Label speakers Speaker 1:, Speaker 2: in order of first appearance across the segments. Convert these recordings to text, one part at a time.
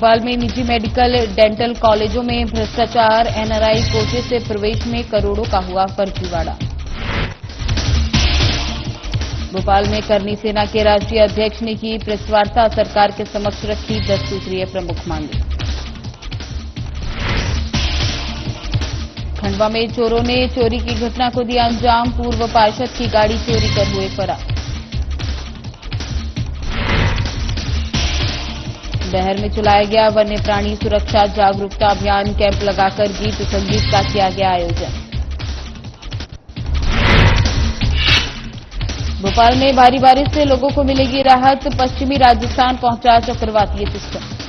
Speaker 1: भोपाल में निजी medical dental कॉलेजों में भ्रष्टाचार, एनआरआई कोटे से प्रवेश में करोड़ों का हुआ फर्जीवाड़ा। भोपाल में करनी सेना के राष्ट्रीय अध्यक्ष ने की प्रेस वार्ता, सरकार के समक्ष रखी 10 सूत्रीय प्रमुख मांगे। खंडवा में चोरों ने चोरी की घटना को दिया अंजाम, पूर्व पार्षद की गाड़ी चोरी कर हुए फरार। शहर में चलाया गया वन्य प्राणी सुरक्षा जागरूकता अभियान, कैंप लगाकर गीत संगीत का किया गया आयोजन। भोपाल में भारी बारिश से लोगों को मिलेगी राहत, पश्चिमी राजस्थान पहुंचा चक्रवातीय सिस्टम।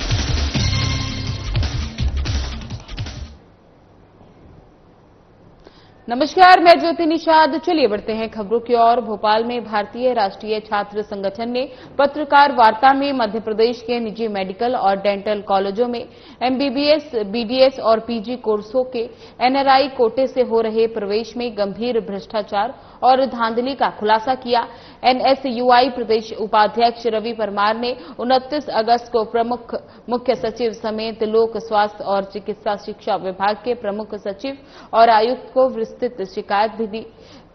Speaker 1: नमस्कार, मैं ज्योति निषाद। चलिए बढ़ते हैं खबरों की ओर। भोपाल में भारतीय राष्ट्रीय छात्र संगठन ने पत्रकार वार्ता में मध्य प्रदेश के निजी मेडिकल और डेंटल कॉलेजों में एमबीबीएस, बीडीएस और पीजी कोर्सों के एनआरआई कोटे से हो रहे प्रवेश में गंभीर भ्रष्टाचार और धांधली का खुलासा किया। एनएसयूआई प्रदेश उपाध्यक्ष रवि परमार ने 29 अगस्त को प्रमुख मुख्य सचिव समेत लोक स्वास्थ्य और चिकित्सा शिक्षा विभाग के प्रमुख सचिव और आयुक्त को विस्तृत शिकायत भी दी।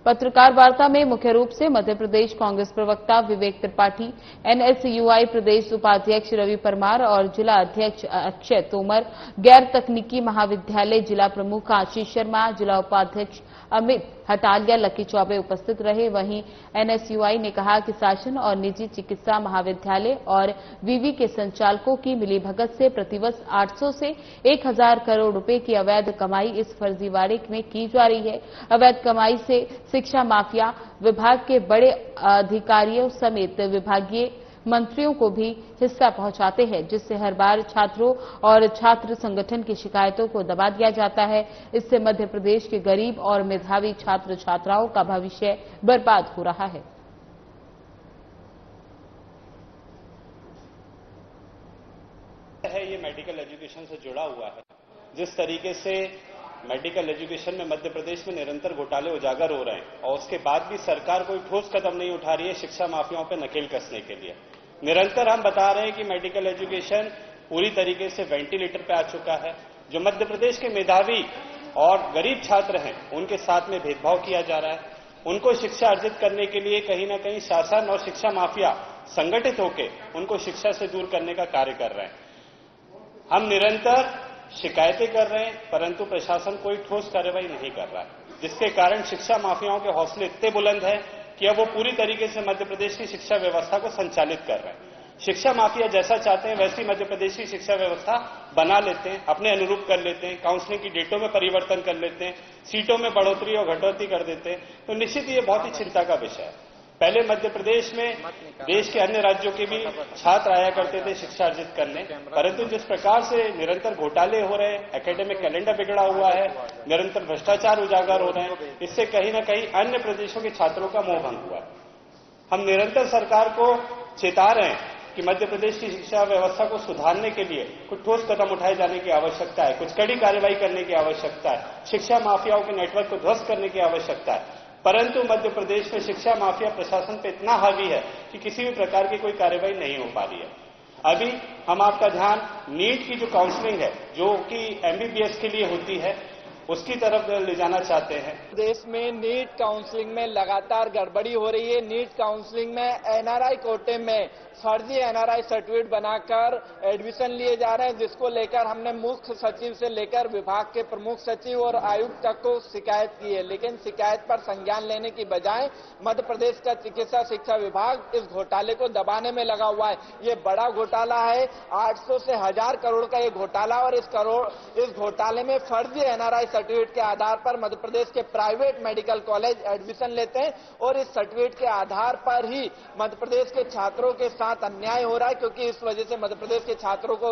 Speaker 1: पत्रकार वार्ता में मुख्य रूप से मध्य प्रदेश कांग्रेस प्रवक्ता विवेक त्रिपाठी, एनएसयूआई प्रदेश उपाध्यक्ष रवि परमार और जिला अध्यक्ष अक्षय तोमर, गैर तकनीकी महाविद्यालय जिला प्रमुख आशीष शर्मा, जिला उपाध्यक्ष अमित हटालिया, लकी चौबे उपस्थित रहे। वहीं एनएसयूआई ने कहा कि शासन और निजी चिकित्सा महाविद्यालय और विवि के संचालकों की मिलीभगत से प्रतिवर्ष 800 से 1000 करोड़ रुपए की अवैध कमाई इस फर्जीवाड़े में की जा रही है। अवैध कमाई से शिक्षा माफिया विभाग के बड़े अधिकारियों समेत विभागीय मंत्रियों को भी हिस्सा पहुंचाते हैं, जिससे हर बार छात्रों और छात्र संगठन की शिकायतों को दबा दिया जाता है। इससे मध्य प्रदेश के गरीब और मेधावी छात्र छात्राओं का भविष्य बर्बाद हो रहा है।
Speaker 2: ये मेडिकल एजुकेशन से जुड़ा हुआ है। जिस तरीके से मेडिकल एजुकेशन में मध्य प्रदेश में निरंतर घोटाले उजागर हो रहे हैं और उसके बाद भी सरकार कोई ठोस कदम नहीं उठा रही है शिक्षा माफियाओं पर नकेल कसने के लिए। निरंतर हम बता रहे हैं कि मेडिकल एजुकेशन पूरी तरीके से वेंटिलेटर पे आ चुका है। जो मध्य प्रदेश के मेधावी और गरीब छात्र हैं उनके साथ में भेदभाव किया जा रहा है। उनको शिक्षा अर्जित करने के लिए कहीं ना कहीं शासन और शिक्षा माफिया संगठित होकर उनको शिक्षा से दूर करने का कार्य कर रहे हैं। हम निरंतर शिकायतें कर रहे हैं, परंतु प्रशासन कोई ठोस कार्रवाई नहीं कर रहा है, जिसके कारण शिक्षा माफियाओं के हौसले इतने बुलंद हैं कि अब वो पूरी तरीके से मध्य प्रदेश की शिक्षा व्यवस्था को संचालित कर रहे हैं। शिक्षा माफिया जैसा चाहते हैं वैसी मध्य प्रदेश की शिक्षा व्यवस्था बना लेते हैं, अपने अनुरूप कर लेते हैं, काउंसलिंग की डेटों में परिवर्तन कर लेते हैं, सीटों में बढ़ोतरी और घटौती कर देते हैं। तो निश्चित ये बहुत ही चिंता का विषय है। पहले मध्य प्रदेश में देश के अन्य राज्यों के भी छात्र आया करते थे शिक्षा अर्जित करने, परंतु जिस प्रकार से निरंतर घोटाले हो रहे हैं, एकेडमिक कैलेंडर बिगड़ा हुआ है, निरंतर भ्रष्टाचार उजागर हो रहे हैं, इससे कहीं न कहीं अन्य प्रदेशों के छात्रों का मोह भंग हुआ है। हम निरंतर सरकार को चेता रहे हैं कि मध्य प्रदेश की शिक्षा व्यवस्था को सुधारने के लिए कुछ ठोस कदम उठाए जाने की आवश्यकता है, कुछ कड़ी कार्रवाई करने की आवश्यकता है, शिक्षा माफियाओं के नेटवर्क को ध्वस्त करने की आवश्यकता है। परंतु मध्य प्रदेश में शिक्षा माफिया प्रशासन पे इतना हावी है कि किसी भी प्रकार की कोई कार्रवाई नहीं हो पा रही है। अभी हम आपका ध्यान नीट की जो काउंसलिंग है, जो कि एमबीबीएस के लिए होती है, उसकी तरफ ले जाना चाहते हैं।
Speaker 3: देश में नीट काउंसलिंग में लगातार गड़बड़ी हो रही है। नीट काउंसलिंग में एनआरआई कोटे में फर्जी एनआरआई सर्टिफिकेट बनाकर एडमिशन लिए जा रहे हैं, जिसको लेकर हमने मुख्य सचिव से लेकर विभाग के प्रमुख सचिव और आयुक्त तक को शिकायत की है। लेकिन शिकायत पर संज्ञान लेने की बजाय मध्य प्रदेश का चिकित्सा शिक्षा विभाग इस घोटाले को दबाने में लगा हुआ है। ये बड़ा घोटाला है, 800 से 1000 करोड़ का ये घोटाला, और इस घोटाले में फर्जी एनआरआई सर्टिफिकेट के आधार पर मध्य प्रदेश के प्राइवेट मेडिकल कॉलेज एडमिशन लेते हैं और इस सर्टिफिकेट के आधार पर ही मध्य प्रदेश के छात्रों के साथ अन्याय हो रहा है, क्योंकि इस वजह से मध्य प्रदेश के छात्रों को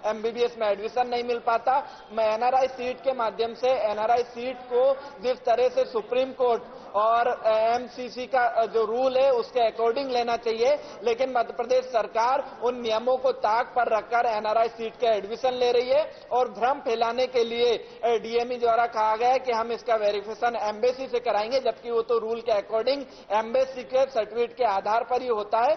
Speaker 3: एमबीबीएस में एडमिशन नहीं मिल पाता। मैं एनआरआई सीट के माध्यम से एनआरआई सीट को जिस तरह से सुप्रीम कोर्ट और एमसीसी का जो रूल है उसके अकॉर्डिंग लेना चाहिए, लेकिन मध्य प्रदेश सरकार उन नियमों को ताक पर रखकर एनआरआई सीट का एडमिशन ले रही है और भ्रम फैलाने के लिए डीएमई द्वारा कहा गया है कि हम इसका वेरिफिकेशन एम्बेसी से कराएंगे, जबकि वो तो रूल के अकॉर्डिंग एम्बेसी के सर्टिफिकेट के आधार पर ही होता है।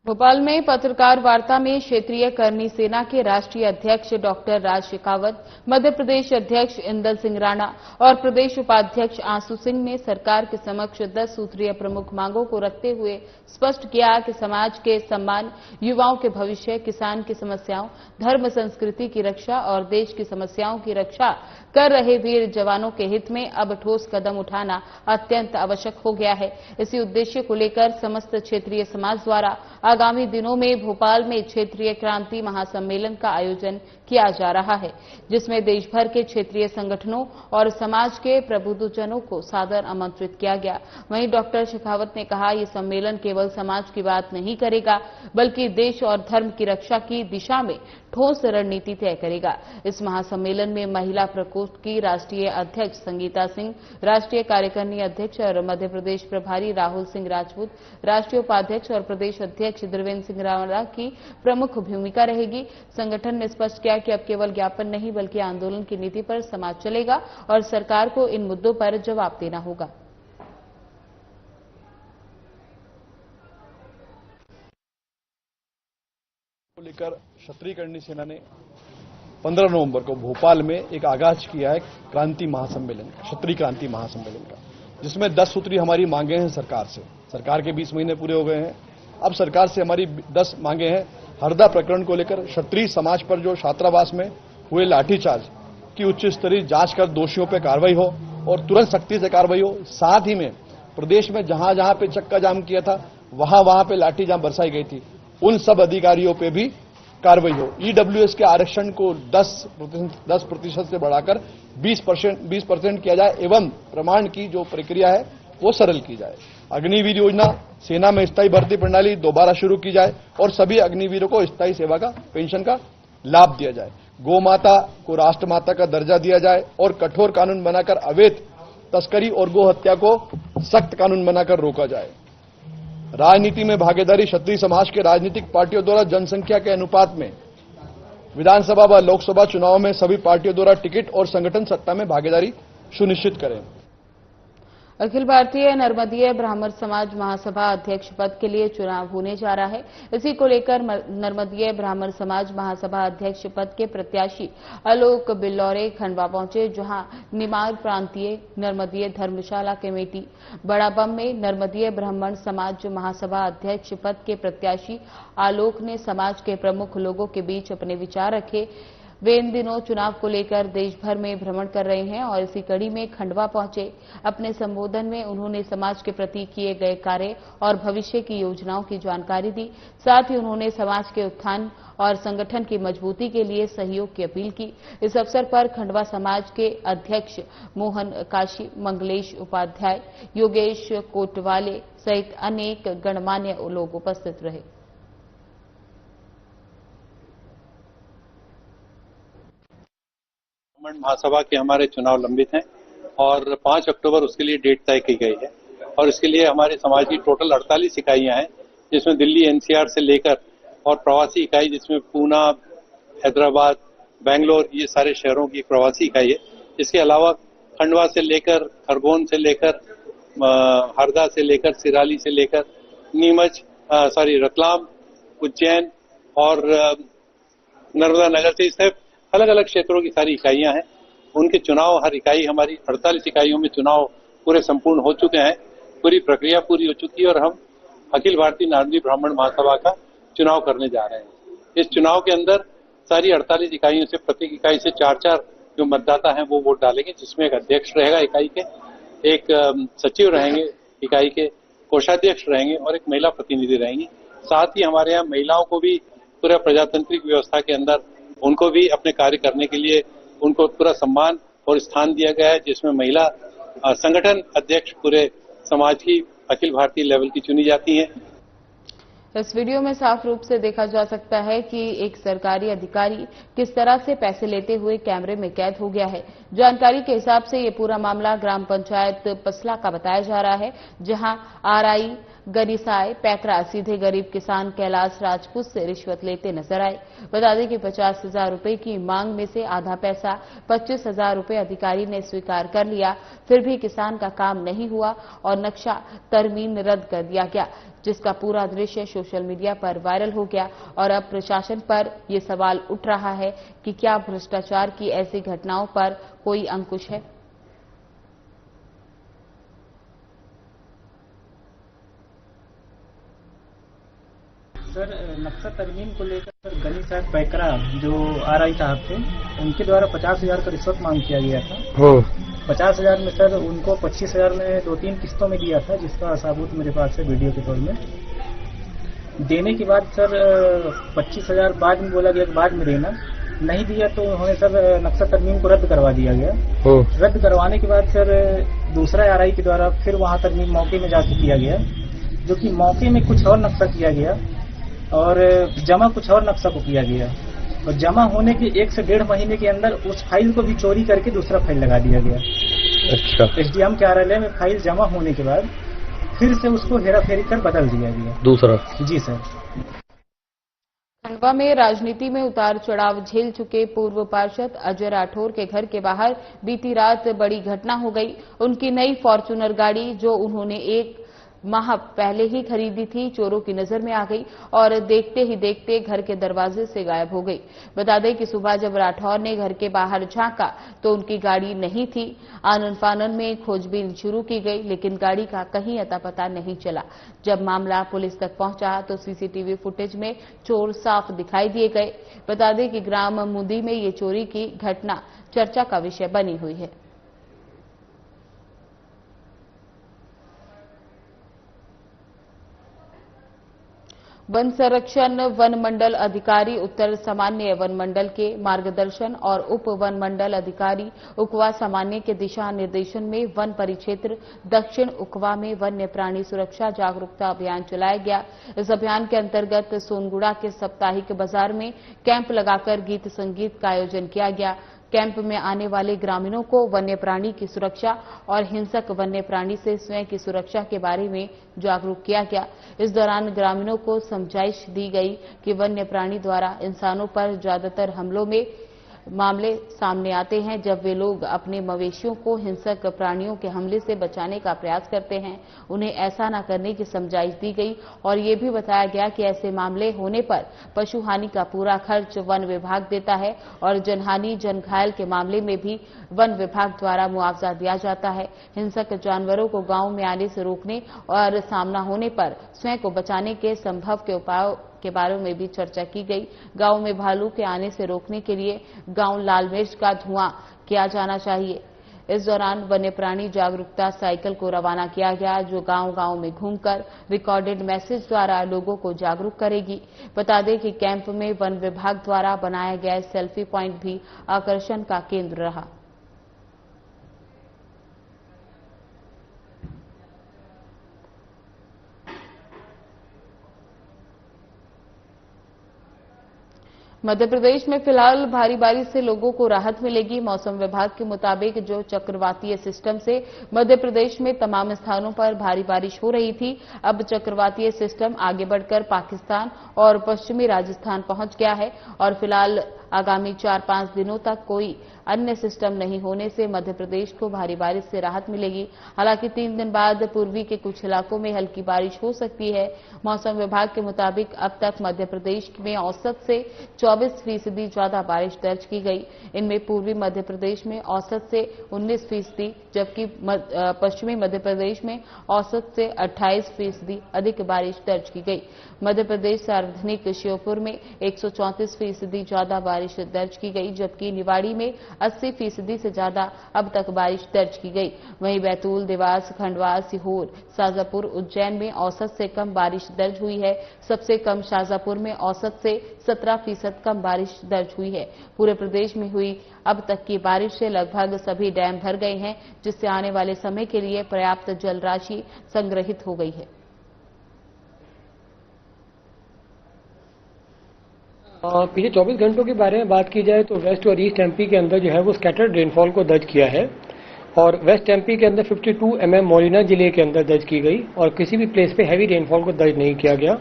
Speaker 1: भोपाल में पत्रकार वार्ता में क्षेत्रीय करनी सेना के राष्ट्रीय अध्यक्ष डॉक्टर राज शेखावत, मध्य प्रदेश अध्यक्ष इंदल सिंह राणा और प्रदेश उपाध्यक्ष आंसू सिंह ने सरकार के समक्ष 10 सूत्रीय प्रमुख मांगों को रखते हुए स्पष्ट किया कि समाज के सम्मान, युवाओं के भविष्य, किसान की समस्याओं, धर्म संस्कृति की रक्षा और देश की समस्याओं की रक्षा कर रहे वीर जवानों के हित में अब ठोस कदम उठाना अत्यंत आवश्यक हो गया है। इसी उद्देश्य को लेकर समस्त क्षेत्रीय समाज द्वारा आगामी दिनों में भोपाल में क्षेत्रीय क्रांति महासम्मेलन का आयोजन किया जा रहा है, जिसमें देश भर के क्षेत्रीय संगठनों और समाज के प्रबुद्धजनों को सादर आमंत्रित किया गया। वहीं डॉक्टर शेखावत ने कहा, ये सम्मेलन केवल समाज की बात नहीं करेगा, बल्कि देश और धर्म की रक्षा की दिशा में ठोस रणनीति तय करेगा। इस महासम्मेलन में महिला प्रकोष्ठ की राष्ट्रीय अध्यक्ष संगीता सिंह, राष्ट्रीय कार्यकारिणी अध्यक्ष और मध्य प्रदेश प्रभारी राहुल सिंह राजपूत, राष्ट्रीय उपाध्यक्ष और प्रदेश अध्यक्ष द्रवेंद्र सिंह राणा की प्रमुख भूमिका रहेगी। संगठन ने स्पष्ट किया कि अब केवल ज्ञापन नहीं, बल्कि आंदोलन की नीति पर समाज चलेगा और सरकार को इन मुद्दों पर जवाब देना होगा।
Speaker 4: लेकर क्षत्रिय करनी सेना ने 15 नवंबर को भोपाल में एक आगाज किया है क्रांति महासम्मेलन का, क्षत्रिय क्रांति महासम्मेलन का, जिसमें 10 सूत्रीय हमारी मांगे हैं सरकार से। सरकार के 20 महीने पूरे हो गए हैं। अब सरकार से हमारी 10 मांगे हैं। हरदा प्रकरण को लेकर क्षत्रिय समाज पर जो छात्रावास में हुए लाठीचार्ज की उच्च स्तरीय जांच कर दोषियों पर कार्रवाई हो और तुरंत सख्ती से कार्रवाई हो। साथ ही में प्रदेश में जहां जहां पे चक्का जाम किया था, वहां पे लाठी जाम बरसाई गई थी, उन सब अधिकारियों पे भी कार्रवाई हो। ईडब्ल्यूएस के आरक्षण को 10% से बढ़ाकर 20% किया जाए एवं प्रमाण की जो प्रक्रिया है वो सरल की जाए। अग्निवीर योजना, सेना में स्थायी भर्ती प्रणाली दोबारा शुरू की जाए और सभी अग्निवीरों को स्थायी सेवा का, पेंशन का लाभ दिया जाए। गौ माता को राष्ट्रमाता का दर्जा दिया जाए और कठोर कानून बनाकर अवैध तस्करी और गो हत्या को सख्त कानून बनाकर रोका जाए। राजनीति में भागीदारी, क्षत्रिय समाज के राजनीतिक पार्टियों द्वारा जनसंख्या के अनुपात में विधानसभा व लोकसभा चुनाव में सभी पार्टियों द्वारा टिकट और संगठन सत्ता में भागीदारी सुनिश्चित करें।
Speaker 1: अखिल भारतीय नर्मदीय ब्राह्मण समाज महासभा अध्यक्ष पद के लिए चुनाव होने जा रहा है। इसी को लेकर नर्मदीय ब्राह्मण समाज महासभा अध्यक्ष पद के प्रत्याशी आलोक बिल्लौरे खंडवा पहुंचे, जहां निमाड़ प्रांतीय नर्मदीय धर्मशाला कमेटी बड़ाबम में नर्मदीय ब्राह्मण समाज महासभा अध्यक्ष पद के प्रत्याशी आलोक ने समाज के प्रमुख लोगों के बीच अपने विचार रखे। वे इन दिनों चुनाव को लेकर देश भर में भ्रमण कर रहे हैं और इसी कड़ी में खंडवा पहुंचे। अपने संबोधन में उन्होंने समाज के प्रति किए गए कार्य और भविष्य की योजनाओं की जानकारी दी। साथ ही उन्होंने समाज के उत्थान और संगठन की मजबूती के लिए सहयोग की अपील की। इस अवसर पर खंडवा समाज के अध्यक्ष मोहन काशी, मंगलेश उपाध्याय, योगेश कोटवाले सहित अनेक गणमान्य लोग उपस्थित रहे।
Speaker 5: महासभा के हमारे चुनाव लंबित हैं और 5 अक्टूबर उसके लिए डेट तय की गई है और इसके लिए हमारे समाज की टोटल 48 इकाइयां हैं, जिसमें दिल्ली एनसीआर से लेकर और प्रवासी इकाई जिसमें पूना, हैदराबाद, बेंगलोर, ये सारे शहरों की प्रवासी इकाई है। इसके अलावा खंडवा से लेकर, खरगोन से लेकर, हरदा से लेकर, सिराली से लेकर नीमच, रतलाम, उज्जैन और नर्मदा नगर से, इस अलग अलग क्षेत्रों की सारी इकाइयां हैं। उनके चुनाव, हर इकाई, हमारी 48 इकाइयों में चुनाव पूरे संपूर्ण हो चुके हैं। पूरी प्रक्रिया पूरी हो चुकी है और हम अखिल भारतीय नर्मदीय ब्राह्मण महासभा का चुनाव करने जा रहे हैं। इस चुनाव के अंदर सारी 48 इकाइयों से प्रत्येक इकाई से 4-4 जो मतदाता हैं वो वोट डालेंगे, जिसमें एक अध्यक्ष रहेगा इकाई के, एक सचिव रहेंगे इकाई के, कोषाध्यक्ष रहेंगे और एक महिला प्रतिनिधि रहेंगी। साथ ही हमारे यहाँ महिलाओं को भी पूरा प्रजातांत्रिक व्यवस्था के अंदर उनको भी अपने कार्य करने के लिए उनको पूरा सम्मान और स्थान दिया गया है, जिसमें महिला संगठन अध्यक्ष पूरे समाज की अखिल भारतीय लेवल की चुनी जाती हैं।
Speaker 1: इस वीडियो में साफ रूप से देखा जा सकता है कि एक सरकारी अधिकारी किस तरह से पैसे लेते हुए कैमरे में कैद हो गया है। जानकारी के हिसाब से ये पूरा मामला ग्राम पंचायत पसला का बताया जा रहा है, जहां आरआई गनीसाय पैकरा सीधे गरीब किसान कैलाश राजपूत से रिश्वत लेते नजर आए। बता दें कि 50,000 रुपए की मांग में से आधा पैसा 25,000 रुपए अधिकारी ने स्वीकार कर लिया। फिर भी किसान का काम नहीं हुआ और नक्शा तरमीम रद्द कर दिया गया। जिसका पूरा दृश्य सोशल मीडिया पर वायरल हो गया और अब प्रशासन पर ये सवाल उठ रहा है कि क्या भ्रष्टाचार की ऐसी घटनाओं पर कोई अंकुश है।
Speaker 6: सर, नक्शा तरमीम को लेकर गनी साहब पैकरा जो RI साहब थे, उनके द्वारा 50,000 का रिश्वत मांग किया गया था। 50,000 में सर उनको 25,000 में 2-3 किस्तों में दिया था, जिसका सबूत मेरे पास है वीडियो के तौर में। देने के बाद सर 25,000 बाद में बोला गया बाद में देना, नहीं दिया तो उन्होंने सर नक्शा तरमीम को रद्द करवा दिया गया। रद्द करवाने के बाद सर दूसरा RI के द्वारा फिर वहां तरमीम मौके में जाके किया गया, जो कि मौके में कुछ और नक्शा किया गया और जमा कुछ और नक्शा को किया गया, और जमा होने के 1 से 1.5 महीने के अंदर उस फाइल को भी चोरी करके दूसरा फाइल लगा दिया गया।
Speaker 7: अच्छा।
Speaker 6: SDM कार्यालय में फाइल जमा होने के बाद फिर से उसको हेरा फेरी कर बदल दिया गया
Speaker 7: दूसरा।
Speaker 6: जी सर।
Speaker 1: खंडवा में राजनीति में उतार चढ़ाव झेल चुके पूर्व पार्षद अजय राठौर के घर के बाहर बीती रात बड़ी घटना हो गई। उनकी नई फॉर्च्यूनर गाड़ी, जो उन्होंने 1 माह पहले ही खरीदी थी, चोरों की नजर में आ गई और देखते ही देखते घर के दरवाजे से गायब हो गई। बता दें कि सुबह जब राठौर ने घर के बाहर झांका तो उनकी गाड़ी नहीं थी। आनन फानन में खोजबीन शुरू की गई, लेकिन गाड़ी का कहीं अता पता नहीं चला। जब मामला पुलिस तक पहुंचा तो CCTV फुटेज में चोर साफ दिखाई दिए गए। बता दें कि ग्राम मुंदी में ये चोरी की घटना चर्चा का विषय बनी हुई है। वन संरक्षण वन मंडल अधिकारी उत्तर सामान्य वन मंडल के मार्गदर्शन और उप वन मंडल अधिकारी उकवा सामान्य के दिशा निर्देशन में वन परिक्षेत्र दक्षिण उकवा में वन्य प्राणी सुरक्षा जागरूकता अभियान चलाया गया। इस अभियान के अंतर्गत सोनगुड़ा के साप्ताहिक बाजार में कैंप लगाकर गीत संगीत का आयोजन किया गया। कैंप में आने वाले ग्रामीणों को वन्य प्राणी की सुरक्षा और हिंसक वन्य प्राणी से स्वयं की सुरक्षा के बारे में जागरूक किया गया। इस दौरान ग्रामीणों को समझाइश दी गई कि वन्य प्राणी द्वारा इंसानों पर ज्यादातर हमलों में मामले सामने आते हैं जब वे लोग अपने मवेशियों को हिंसक प्राणियों के हमले से बचाने का प्रयास करते हैं। उन्हें ऐसा न करने की समझाइश दी गई और ये भी बताया गया कि ऐसे मामले होने पर पशु हानि का पूरा खर्च वन विभाग देता है और जनहानि जन घायल के मामले में भी वन विभाग द्वारा मुआवजा दिया जाता है। हिंसक जानवरों को गांव में आने से रोकने और सामना होने पर स्वयं को बचाने के संभव के उपायों के बारे में भी चर्चा की गई। गांव में भालू के आने से रोकने के लिए गांव लाल मिर्च का धुआं किया जाना चाहिए। इस दौरान वन्य प्राणी जागरूकता साइकिल को रवाना किया गया, जो गांव-गांव में घूमकर रिकॉर्डेड मैसेज द्वारा लोगों को जागरूक करेगी। बता दें कि कैंप में वन विभाग द्वारा बनाया गया सेल्फी पॉइंट भी आकर्षण का केंद्र रहा। मध्य प्रदेश में फिलहाल भारी बारिश से लोगों को राहत मिलेगी। मौसम विभाग के मुताबिक जो चक्रवातीय सिस्टम से मध्य प्रदेश में तमाम स्थानों पर भारी बारिश हो रही थी, अब चक्रवातीय सिस्टम आगे बढ़कर पाकिस्तान और पश्चिमी राजस्थान पहुंच गया है और फिलहाल आगामी 4-5 दिनों तक कोई अन्य सिस्टम नहीं होने से मध्य प्रदेश को भारी बारिश से राहत मिलेगी। हालांकि 3 दिन बाद पूर्वी के कुछ इलाकों में हल्की बारिश हो सकती है। मौसम विभाग के मुताबिक अब तक मध्य प्रदेश में औसत से 24% ज्यादा बारिश दर्ज की गई। इनमें पूर्वी मध्य प्रदेश में औसत से 19%, जबकि पश्चिमी मध्य प्रदेश में औसत से 28% अधिक बारिश दर्ज की गई। मध्य प्रदेश सार्वजनिक श्योपुर में 134% ज्यादा बारिश दर्ज की गई, जबकि निवाड़ी में 80% से ज्यादा अब तक बारिश दर्ज की गई। वहीं बैतूल, देवास, खंडवा, सीहोर, शाजापुर, उज्जैन में औसत से कम बारिश दर्ज हुई है। सबसे कम शाजापुर में औसत से 17% कम बारिश दर्ज हुई है। पूरे प्रदेश में हुई अब तक की बारिश से लगभग सभी डैम भर गए हैं, जिससे आने वाले समय के लिए पर्याप्त जल राशि संग्रहित हो गई है।
Speaker 7: पिछले 24 घंटों के बारे में बात की जाए तो वेस्ट और ईस्ट एमपी के अंदर जो है वो स्कैटर्ड रेनफॉल को दर्ज किया है और वेस्ट एमपी के अंदर 52 mm मोलिना जिले के अंदर दर्ज की गई और किसी भी प्लेस पे हैवी रेनफॉल को दर्ज नहीं किया गया।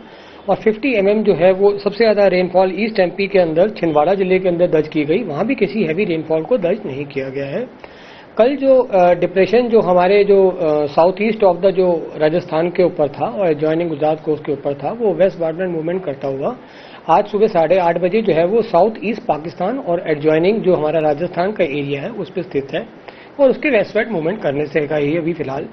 Speaker 7: और 50 mm जो है वो सबसे ज्यादा रेनफॉल ईस्ट एमपी के अंदर छिंदवाड़ा जिले के अंदर दर्ज की गई, वहां भी किसी हैवी रेनफॉल को दर्ज नहीं किया गया है। कल जो डिप्रेशन जो हमारे जो साउथ ईस्ट ऑफ द जो राजस्थान के ऊपर था और एडजॉइनिंग गुजरात कोस्ट के ऊपर था, वो वेस्ट वार्डन मूवमेंट करता हुआ आज सुबह 8:30 बजे जो है वो साउथ ईस्ट पाकिस्तान और एडजॉइनिंग जो हमारा राजस्थान का एरिया है उस पर स्थित है और उसके वेस्टवर्ड मूवमेंट करने से का ही अभी फिलहाल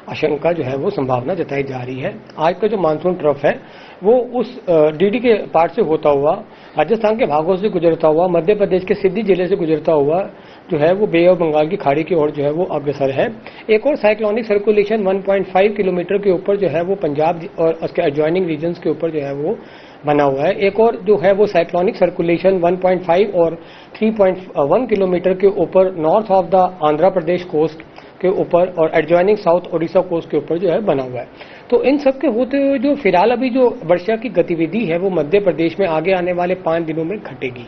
Speaker 7: आशंका जो है वो संभावना जताई जा रही है। आज का जो मानसून ट्रफ है वो उस डीडी के पार्ट से होता हुआ राजस्थान के भागों से गुजरता हुआ मध्य प्रदेश के सिद्धि जिले से गुजरता हुआ जो है वो बे ऑफ बंगाल की खाड़ी की ओर जो है वो अग्रसर है। एक और साइक्लोनिक सर्कुलेशन 1.5 किलोमीटर के ऊपर जो है वो पंजाब और उसके एडजॉइनिंग रीजन्स के ऊपर जो है वो बना हुआ है। एक और जो है वो साइक्लोनिक सर्कुलेशन 1.5 और 3.1 किलोमीटर के ऊपर north of the Andhra Pradesh coast के ऊपर और एडजॉइनिंग साउथ ओडिशा कोस्ट के ऊपर जो है बना हुआ है। तो इन सब के होते हुए जो फिलहाल अभी जो वर्षा की गतिविधि है वो मध्य प्रदेश में आगे आने वाले 5 दिनों में घटेगी।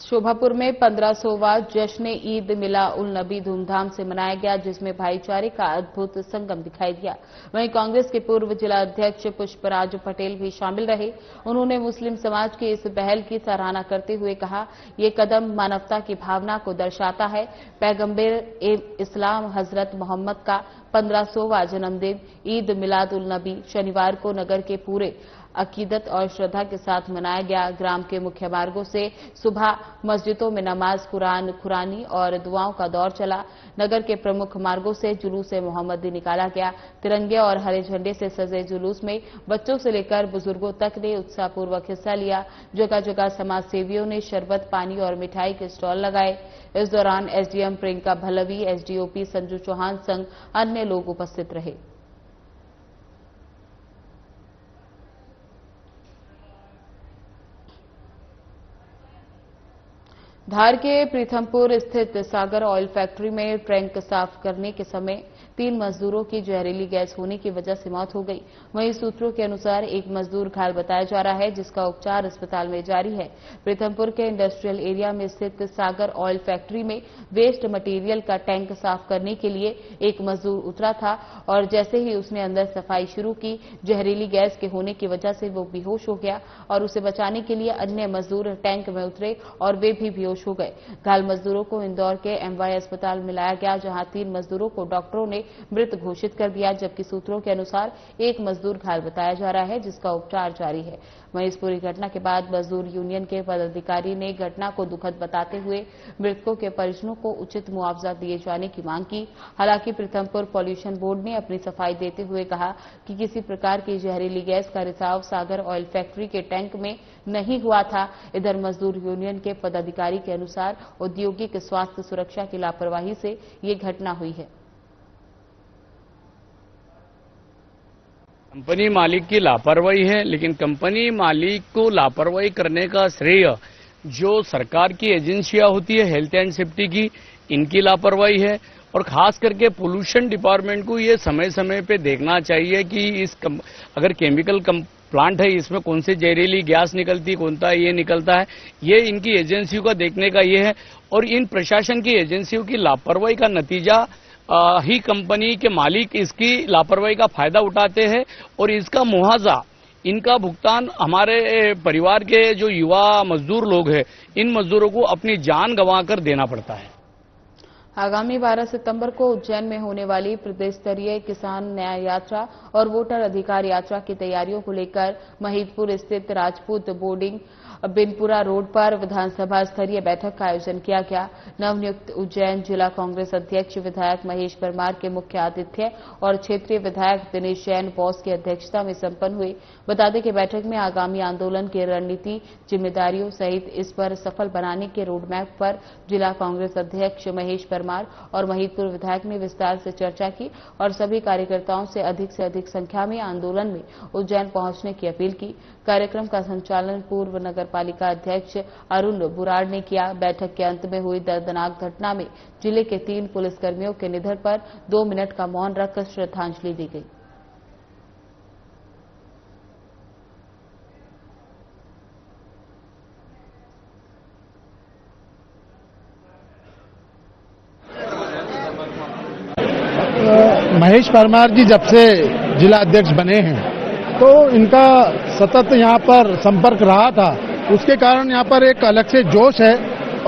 Speaker 1: शोभापुर में 1500वां जश्न ईद मिला उल नबी धूमधाम से मनाया गया, जिसमें भाईचारे का अद्भुत संगम दिखाई दिया। वहीं कांग्रेस के पूर्व जिला अध्यक्ष पुष्पराज पटेल भी शामिल रहे। उन्होंने मुस्लिम समाज की इस पहल की सराहना करते हुए कहा, ये कदम मानवता की भावना को दर्शाता है। पैगंबर इस्लाम हजरत मोहम्मद का 1500वां जन्मदिन ईद मिलाद उल नबी शनिवार को नगर के पूरे अकीदत और श्रद्धा के साथ मनाया गया। ग्राम के मुख्य मार्गों से सुबह मस्जिदों में नमाज, कुरान खुरानी और दुआओं का दौर चला। नगर के प्रमुख मार्गों से जुलूस मोहम्मदी निकाला गया। तिरंगे और हरे झंडे से सजे जुलूस में बच्चों से लेकर बुजुर्गों तक ने उत्साहपूर्वक हिस्सा लिया। जगह जगह समाज सेवियों ने शरबत, पानी और मिठाई के स्टॉल लगाए। इस दौरान एसडीएम प्रियंका भल्लवी, एसडीओपी संजू चौहान संग अन्य लोग उपस्थित रहे। धार के प्रीथमपुर स्थित सागर ऑयल फैक्ट्री में टैंक साफ करने के समय 3 मजदूरों की जहरीली गैस होने की वजह से मौत हो गई। वहीं सूत्रों के अनुसार एक मजदूर घायल बताया जा रहा है, जिसका उपचार अस्पताल में जारी है। प्रीथमपुर के इंडस्ट्रियल एरिया में स्थित सागर ऑयल फैक्ट्री में वेस्ट मटेरियल का टैंक साफ करने के लिए एक मजदूर उतरा था और जैसे ही उसने अंदर सफाई शुरू की, जहरीली गैस के होने की वजह से वो बेहोश हो गया और उसे बचाने के लिए अन्य मजदूर टैंक में उतरे और वे भी बेहोश हो गए। घायल मजदूरों को इंदौर के एमवाई अस्पताल में लाया गया, जहां 3 मजदूरों को डॉक्टरों ने मृत घोषित कर दिया, जबकि सूत्रों के अनुसार एक मजदूर घायल बताया जा रहा है, जिसका उपचार जारी है। वहीं इस पूरी घटना के बाद मजदूर यूनियन के पदाधिकारी ने घटना को दुखद बताते हुए मृतकों के परिजनों को उचित मुआवजा दिए जाने की मांग की। हालांकि प्रीथमपुर पॉल्यूशन बोर्ड ने अपनी सफाई देते हुए कहा कि किसी प्रकार की जहरीली गैस का रिसाव सागर ऑयल फैक्ट्री के टैंक में नहीं हुआ था। इधर मजदूर यूनियन के पदाधिकारी के अनुसार औद्योगिक स्वास्थ्य सुरक्षा की लापरवाही से ये घटना हुई है।
Speaker 8: कंपनी मालिक की लापरवाही है, लेकिन कंपनी मालिक को लापरवाही करने का श्रेय जो सरकार की एजेंसियां होती है हेल्थ एंड सेफ्टी की, इनकी लापरवाही है। और खास करके पोल्यूशन डिपार्टमेंट को ये समय समय पे देखना चाहिए कि अगर केमिकल प्लांट है, इसमें कौन सी जहरीली गैस निकलती, कौन सा ये निकलता है, ये इनकी एजेंसियों का देखने का ये है। और इन प्रशासन की एजेंसियों की लापरवाही का नतीजा ही कंपनी के मालिक इसकी लापरवाही का फायदा उठाते हैं और इसका मुआवजा, इनका भुगतान हमारे परिवार के जो युवा मजदूर लोग हैं, इन मजदूरों को अपनी जान गंवाकर देना पड़ता है।
Speaker 1: आगामी 12 सितंबर को उज्जैन में होने वाली प्रदेश स्तरीय किसान न्याय यात्रा और वोटर अधिकार यात्रा की तैयारियों को लेकर महिदपुर स्थित राजपूत बोर्डिंग बिनपुरा रोड पर विधानसभा स्तरीय बैठक का आयोजन किया गया। नवनियुक्त उज्जैन जिला कांग्रेस अध्यक्ष विधायक महेश परमार के मुख्य आतिथ्य और क्षेत्रीय विधायक दिनेश जैन बॉस की अध्यक्षता में संपन्न हुई। बता दें कि बैठक में आगामी आंदोलन की रणनीति, जिम्मेदारियों सहित इस पर सफल बनाने के रोडमैप पर जिला कांग्रेस अध्यक्ष महेश परमार और महिदपुर विधायक ने विस्तार से चर्चा की और सभी कार्यकर्ताओं से अधिक संख्या में आंदोलन में उज्जैन पहुंचने की अपील की। कार्यक्रम का संचालन पूर्व नगर पालिका अध्यक्ष अरुण बुराड़ ने किया। बैठक के अंत में हुई दर्दनाक घटना में जिले के 3 पुलिसकर्मियों के निधन पर 2 मिनट का मौन रखकर श्रद्धांजलि दी गई।
Speaker 9: महेश परमार जी जब से जिला अध्यक्ष बने हैं तो इनका सतत यहाँ पर संपर्क रहा था, उसके कारण यहाँ पर एक अलग से जोश है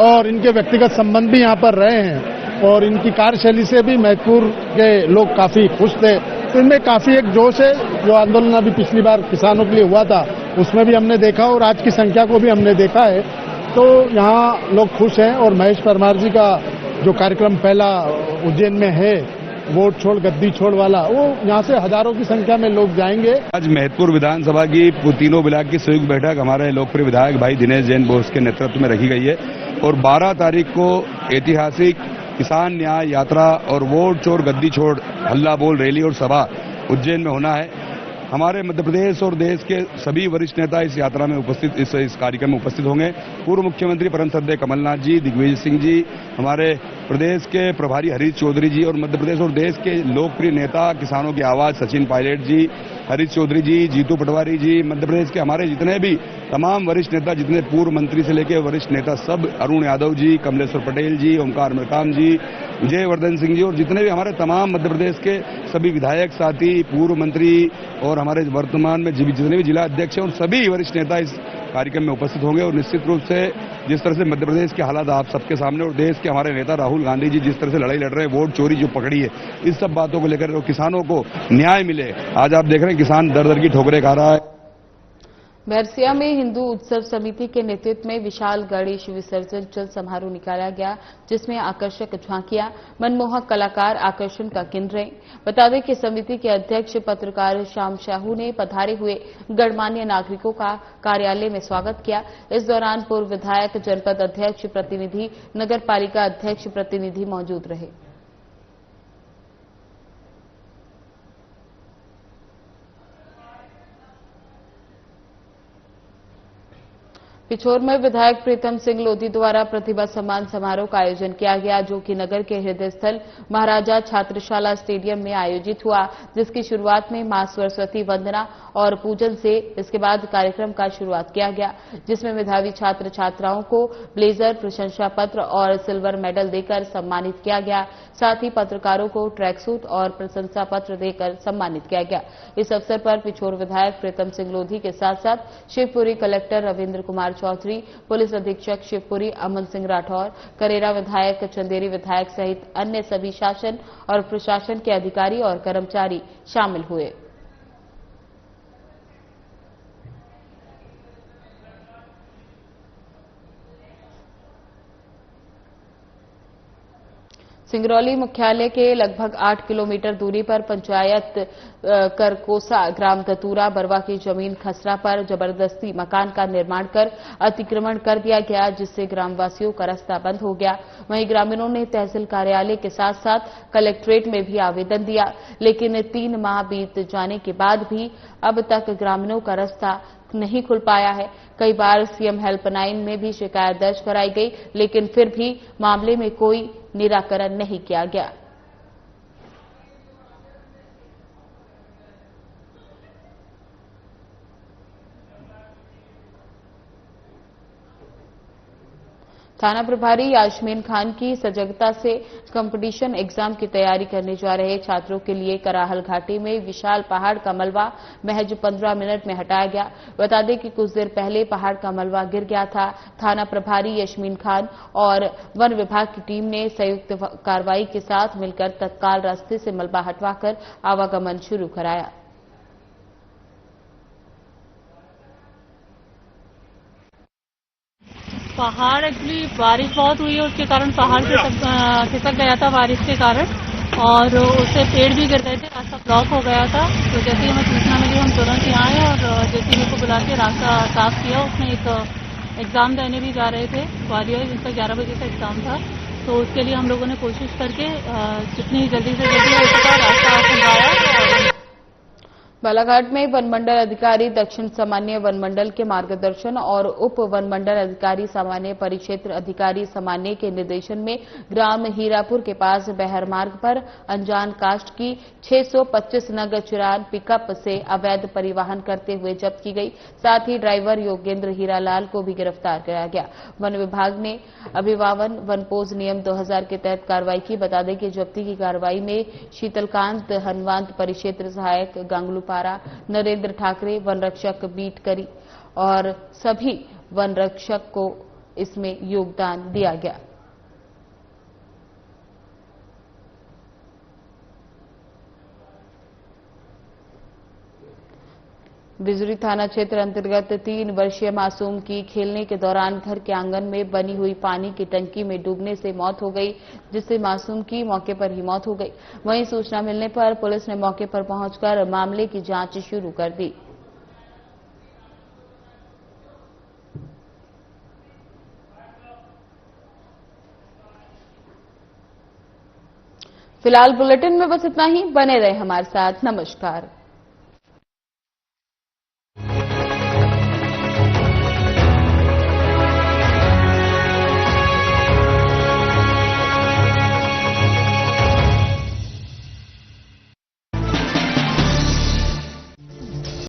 Speaker 9: और इनके व्यक्तिगत संबंध भी यहाँ पर रहे हैं। और इनकी कार्यशैली से भी महतपुर के लोग काफी खुश थे। तो इनमें काफी एक जोश है। जो आंदोलन अभी पिछली बार किसानों के लिए हुआ था उसमें भी हमने देखा और आज की संख्या को भी हमने देखा है। तो यहाँ लोग खुश हैं और महेश परमार जी का जो कार्यक्रम पहला उज्जैन में है, वोट छोड़ गद्दी छोड़ वाला, वो यहाँ से हजारों की संख्या में लोग जाएंगे।
Speaker 10: आज महतपुर विधानसभा की तीनों ब्लॉक की संयुक्त बैठक हमारे लोकप्रिय विधायक भाई दिनेश जैन बोस के नेतृत्व में रखी गई है और 12 तारीख को ऐतिहासिक किसान न्याय यात्रा और वोट छोड़ गद्दी छोड़ हल्ला बोल रैली और सभा उज्जैन में होना है। हमारे मध्य प्रदेश और देश के सभी वरिष्ठ नेता इस यात्रा में उपस्थित इस कार्यक्रम में उपस्थित होंगे। पूर्व मुख्यमंत्री परम श्रद्धेय कमलनाथ जी, दिग्विजय सिंह जी, हमारे प्रदेश के प्रभारी हरीश चौधरी जी और मध्य प्रदेश और देश के लोकप्रिय नेता किसानों की आवाज सचिन पायलट जी, हरीश चौधरी जी, जीतू पटवारी जी, मध्य प्रदेश के हमारे जितने भी तमाम वरिष्ठ नेता, जितने पूर्व मंत्री से लेकर वरिष्ठ नेता सब, अरुण यादव जी, कमलेश्वर पटेल जी, ओमकार मरकाम जी, विजयवर्धन सिंह जी और जितने भी हमारे तमाम मध्य प्रदेश के सभी विधायक साथी, पूर्व मंत्री और हमारे वर्तमान में जितने भी जिला अध्यक्ष हैं और सभी वरिष्ठ नेता इस कार्यक्रम में उपस्थित होंगे। और निश्चित रूप से जिस तरह से मध्य प्रदेश के हालात आप सबके सामने और देश के हमारे नेता राहुल गांधी जी जिस तरह से लड़ाई लड़ रहे हैं, वोट चोरी जो पकड़ी है, इस सब बातों को लेकर किसानों को न्याय मिले। आज आप देख रहे हैं किसान दर दर की ठोकरें खा रहा है।
Speaker 1: भैरसिया में हिंदू उत्सव समिति के नेतृत्व में विशाल गणेश विसर्जन चल समारोह निकाला गया, जिसमें आकर्षक झांकियां, मनमोहक कलाकार आकर्षण का केंद्र रहे। बता दें कि समिति के अध्यक्ष पत्रकार श्याम साहू ने पधारे हुए गणमान्य नागरिकों का कार्यालय में स्वागत किया। इस दौरान पूर्व विधायक, जनपद अध्यक्ष प्रतिनिधि, नगर पालिका अध्यक्ष प्रतिनिधि मौजूद रहे। पिछोर में विधायक प्रीतम सिंह लोधी द्वारा प्रतिभा सम्मान समारोह का आयोजन किया गया, जो कि नगर के हृदय स्थल महाराजा छात्रशाला स्टेडियम में आयोजित हुआ, जिसकी शुरुआत में मां सरस्वती वंदना और पूजन से इसके बाद कार्यक्रम का शुरुआत किया गया, जिसमें मेधावी छात्र छात्राओं को ब्लेजर, प्रशंसा पत्र और सिल्वर मेडल देकर सम्मानित किया गया। साथ ही पत्रकारों को ट्रैक सूट और प्रशंसा पत्र देकर सम्मानित किया गया। इस अवसर पर पिछोर विधायक प्रीतम सिंह लोधी के साथ साथ शिवपुरी कलेक्टर रविंद्र कुमार चौधरी, पुलिस अधीक्षक शिवपुरी अमन सिंह राठौर, करेरा विधायक, चंदेरी विधायक सहित अन्य सभी शासन और प्रशासन के अधिकारी और कर्मचारी शामिल हुए। सिंगरौली मुख्यालय के लगभग 8 किलोमीटर दूरी पर पंचायत करकोसा ग्राम दतूरा बरवा की जमीन खसरा पर जबरदस्ती मकान का निर्माण कर अतिक्रमण कर दिया गया, जिससे ग्रामवासियों का रास्ता बंद हो गया। वहीं ग्रामीणों ने तहसील कार्यालय के साथ साथ कलेक्ट्रेट में भी आवेदन दिया, लेकिन 3 माह बीत जाने के बाद भी अब तक ग्रामीणों का रास्ता नहीं खुल पाया है। कई बार सीएम हेल्पलाइन में भी शिकायत दर्ज कराई गई, लेकिन फिर भी मामले में कोई निराकरण नहीं किया गया। थाना प्रभारी यास्मीन खान की सजगता से कंपटीशन एग्जाम की तैयारी करने जा रहे छात्रों के लिए कराहल घाटी में विशाल पहाड़ का मलबा महज 15 मिनट में हटाया गया। बता दें कि कुछ देर पहले पहाड़ का मलबा गिर गया था। थाना प्रभारी यास्मीन खान और वन विभाग की टीम ने संयुक्त कार्रवाई के साथ मिलकर तत्काल रास्ते से मलबा हटवाकर आवागमन शुरू कराया।
Speaker 11: पहाड़ एक्चुअली बारिश बहुत हुई है, उसके कारण पहाड़ खिसक गया था बारिश के कारण, और उससे पेड़ भी गिर गए थे, रास्ता ब्लॉक हो गया था। तो जैसे ही हमें सूचना मिली हम तुरंत ही आए और जेसीबी को बुला के रास्ता साफ किया। उसमें एक एग्जाम देने भी जा रहे थे ग्वालियर, जिसका 11 बजे का एग्जाम था। तो उसके लिए हम लोगों ने कोशिश करके जितनी जल्दी से जल्दी हो सका रास्ता खुलवाया।
Speaker 1: बालाघाट में वनमंडल अधिकारी दक्षिण सामान्य वनमंडल के मार्गदर्शन और उप वनमंडल अधिकारी सामान्य परिक्षेत्र अधिकारी सामान्य के निर्देशन में ग्राम हीरापुर के पास बहर मार्ग पर अनजान कास्ट की 625 नग चिरान पिकअप से अवैध परिवहन करते हुए जब्त की गई। साथ ही ड्राइवर योगेंद्र हीरालाल को भी गिरफ्तार किया गया। वन विभाग ने अभिवावन वनपोज नियम 2000 के तहत कार्रवाई की। बता दें कि जब्ती की कार्रवाई में शीतलकांत हनुमंत परिक्षेत्र सहायक गांगुलू पारा, नरेंद्र ठाकरे वन रक्षक बीट करी और सभी वन रक्षक को इसमें योगदान दिया गया। बिजुरी थाना क्षेत्र अंतर्गत 3 वर्षीय मासूम की खेलने के दौरान घर के आंगन में बनी हुई पानी की टंकी में डूबने से मौत हो गई, जिससे मासूम की मौके पर ही मौत हो गई। वहीं सूचना मिलने पर पुलिस ने मौके पर पहुंचकर मामले की जांच शुरू कर दी। फिलहाल बुलेटिन में बस इतना ही। बने रहे हमारे साथ। नमस्कार।